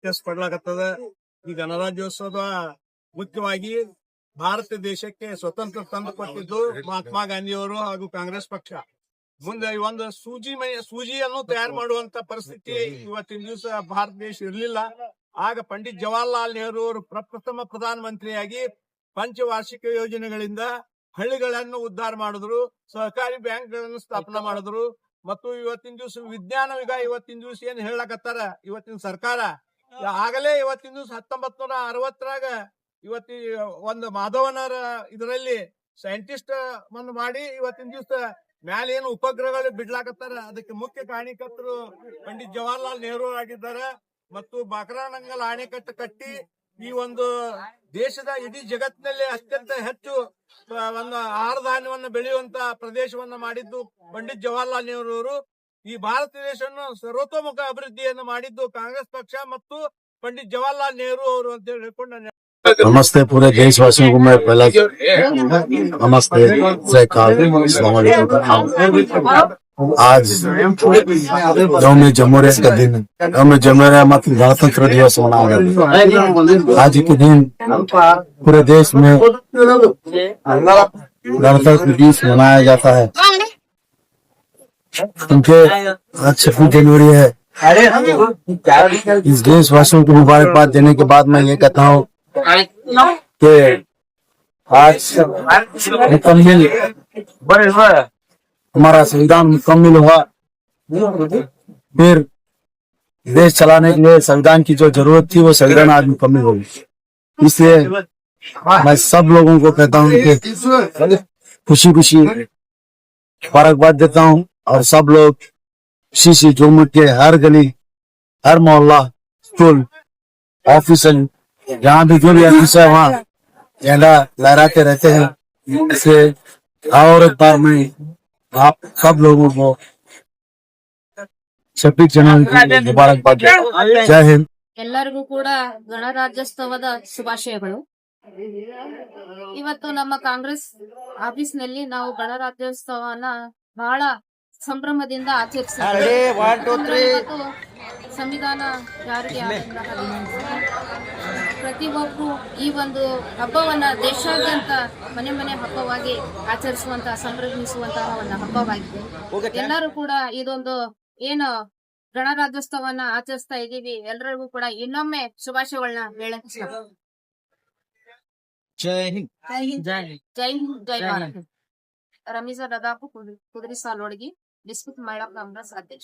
ವ್ಯತ್ಯಾಸಪಡ್ಲಾಗತ್ತದ. ಈ ಗಣರಾಜ್ಯೋತ್ಸವ ಮುಖ್ಯವಾಗಿ ಭಾರತ ದೇಶಕ್ಕೆ ಸ್ವತಂತ್ರ ತಂದು ಕೊಟ್ಟಿದ್ದು ಮಹಾತ್ಮ ಗಾಂಧಿಯವರು ಹಾಗೂ ಕಾಂಗ್ರೆಸ್ ಪಕ್ಷ. ಮುಂದೆ ಒಂದು ಸೂಜಿಯನ್ನು ತಯಾರು ಮಾಡುವಂತ ಪರಿಸ್ಥಿತಿ ಇವತ್ತಿನ ದಿವಸ ಭಾರತ ದೇಶ ಇರಲಿಲ್ಲ. ಆಗ ಪಂಡಿತ್ ಜವಾಹರ್ಲಾಲ್ ನೆಹರು ಅವರು ಪ್ರಪ್ರಥಮ ಪ್ರಧಾನ ಮಂತ್ರಿಯಾಗಿ ಪಂಚವಾರ್ಷಿಕ ಯೋಜನೆಗಳಿಂದ ಹಳ್ಳಿಗಳನ್ನು ಉದ್ಧಾರ ಮಾಡಿದ್ರು, ಸಹಕಾರಿ ಬ್ಯಾಂಕ್ಗಳನ್ನು ಸ್ಥಾಪನಾ ಮಾಡಿದ್ರು. ಮತ್ತು ಇವತ್ತಿನ ದಿವಸ ವಿಜ್ಞಾನ ಯುಗ ಇವತ್ತಿನ ದಿವಸ ಏನ್ ಹೇಳಕತ್ತಾರ ಇವತ್ತಿನ ಸರ್ಕಾರ, ಆಗಲೇ ಇವತ್ತಿನ ದಿವಸ 1960ರಾಗ ಇವತ್ತಿ ಒಂದು ಮಾಧವನರ ಇದರಲ್ಲಿ ಸೈಂಟಿಸ್ಟ್ ಒಂದು ಮಾಡಿ ಇವತ್ತಿನ ದಿವಸ ಮ್ಯಾಲ ಏನು ಉಪಗ್ರಹಗಳು ಬಿಡ್ಲಾಕತ್ತಾರ, ಅದಕ್ಕೆ ಮುಖ್ಯ ಕಾರಣೀಕರ್ತರು ಪಂಡಿತ್ ಜವಾಹರ್ಲಾಲ್ ನೆಹರು ಆಗಿದ್ದಾರೆ. ಮತ್ತು ಬಾಕ್ರಾನಂಗಲ್ ಅಣೆಕಟ್ಟು ಕಟ್ಟಿ ಈ ಒಂದು ದೇಶದ ಇಡೀ ಜಗತ್ತಿನಲ್ಲಿ ಅತ್ಯಂತ ಹೆಚ್ಚು ಒಂದು ಆಹಾರ ಧಾನ್ಯವನ್ನು ಬೆಳೆಯುವಂತ ಪ್ರದೇಶವನ್ನ ಮಾಡಿದ್ದು ಪಂಡಿತ್ ಜವಾಹರ್ಲಾಲ್ ನೆಹರು ಅವರು. ಈ ಭಾರತ ದೇಶವನ್ನು ಸರ್ವತೋಮುಖ ಅಭಿವೃದ್ಧಿಯನ್ನು ಮಾಡಿದ್ದು ಕಾಂಗ್ರೆಸ್ ಪಕ್ಷ ಮತ್ತು पंडित जवाहरलाल नेहरू और नमस्ते पूरे देशवासियों को मैं पहला नमस्ते जयकार अस्सलाम वालेकुम। आज यौम जमहूरियत का दिन, यौम जमहूरियत मतलब गणतंत्र दिवस मनाया गया। आज के दिन पूरे देश में गणतंत्र दिवस मनाया जाता है, क्योंकि आज 26 जनवरी है। इस देशवासियों को मुबारकबाद देने के बाद मैं ये कहता हूँ कि आज मुकम्मिल हमारा संविधान मुकम्मिल हुआ। फिर देश चलाने के लिए संविधान की जो जरूरत थी वो संविधान आज मुकम्मिल होगी। इसलिए मैं सब लोगों को कहता हूँ कि खुशी खुशी मुबारकबाद देता हूँ। और सब लोग खुशी से झूम के हर गली, हर मोहल्ला, स्कूल, ऑफिस, जहाँ भी जो भी ऑफिस है वहाँ झंडा लहराते रहते हैं। इसलिए और एक बार मैं आप सब लोगों को 26 जनवरी की मुबारकबाद। जय हिंद। ಎಲ್ಲರಿಗೂ ಕೂಡ ಗಣರಾಜ್ಯೋತ್ಸವದ ಶುಭಾಶಯಗಳು. ಇವತ್ತು ನಮ್ಮ ಕಾಂಗ್ರೆಸ್ ಆಫೀಸ್ನಲ್ಲಿ ನಾವು ಗಣರಾಜ್ಯೋತ್ಸವನ ಬಹಳ ಸಂಭ್ರಮದಿಂದ ಆಚರಿಸಿದ್ದೇವೆ. ಸಂವಿಧಾನ ಜಾರಿಗೆ ಪ್ರತಿಯೊಬ್ಬರು ಈ ಒಂದು ಹಬ್ಬವನ್ನ ದೇಶಾದ್ಯಂತ ಮನೆ ಮನೆ ಹಬ್ಬವಾಗಿ ಆಚರಿಸುವಂತಹ ಸಂಭ್ರಮಿಸುವಂತಹ ಒಂದು ಹಬ್ಬವಾಗಿದೆ. ಎಲ್ಲರೂ ಕೂಡ ಇದೊಂದು ಏನು ಗಣರಾಜ್ಯೋತ್ಸವನ್ನ ಆಚರಿಸ್ತಾ ಇದ್ದೀವಿ, ಎಲ್ಲರಿಗೂ ಕೂಡ ಇನ್ನೊಮ್ಮೆ ಶುಭಾಶಯಗಳನ್ನ ಹೇಳಕ್ ಜೈ ಹಿಂದ್. ಜೈ ಹಿಂದ್, ಜೈ ಭಾರತ್. ರಮೀಜಾ ರದಾಪು ಕುದುರೆ ಸಾಲೋಡಗಿ, ಡಿಸ್ಟ್ರಿಕ್ಟ್ ಮಹಿಳಾ ಕಾಂಗ್ರೆಸ್ ಅಧ್ಯಕ್ಷ.